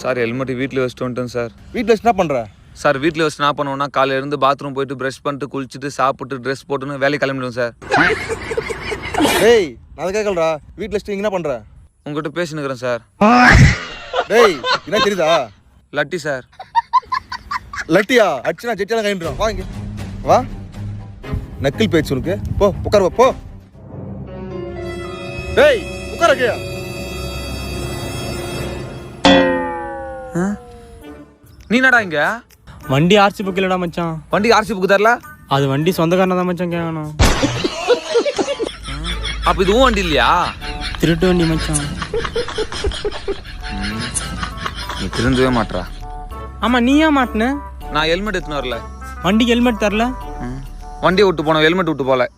Sir helmet வீட்டில் வச்சுட்டு வந்துட்டேன் சார். வீட்டில் வச்சு என்ன பண்ணுற? சார் வீட்டில் வச்சு என்ன பண்ணுவோன்னா காலையில இருந்து பாத்ரூம் போயிட்டு ப்ரஷ் பண்ணிட்டு குளிச்சுட்டு சாப்பிட்டு ட்ரெஸ் போட்டுன்னு வேலைக்கு கிளம்பிடுவோம் சார். டேய் நான் அதை கேட்கலடா. வீட்டில் வச்சுட்டு என்ன பண்ணுற? உங்கள்கிட்ட பேசினுக்கிறேன் சார். டேய் என்ன தெரியுதா? லட்டி சார். லட்டியா? அடிச்சு நான் ஜெட்டியெல்லாம் கைண்டுறோம். வா இங்கே வா. நக்கில் பேச்சு உனக்கு. போ உட்கார போ. டேய் உட்கார கேயா. நீ என்னடா இங்க? வண்டி ஆர்சி புக் இல்லடா மச்சான். வண்டி ஆர்சி புக் தரல? அது வண்டி சொந்தக்காரனா தான் மச்சான் கேட்கணும். அப்ப இதுவும் வண்டி இல்லையா? திருட்டு வண்டி மச்சான். நீ திருந்தவே மாட்டா. ஆமா நீ ஏன் மாட்டின? நான் ஹெல்மெட் எடுத்துன்னு வரல. வண்டிக்கு ஹெல்மெட் தரல? வண்டியை விட்டு போனோம், ஹெல்மெட் விட்டு போல.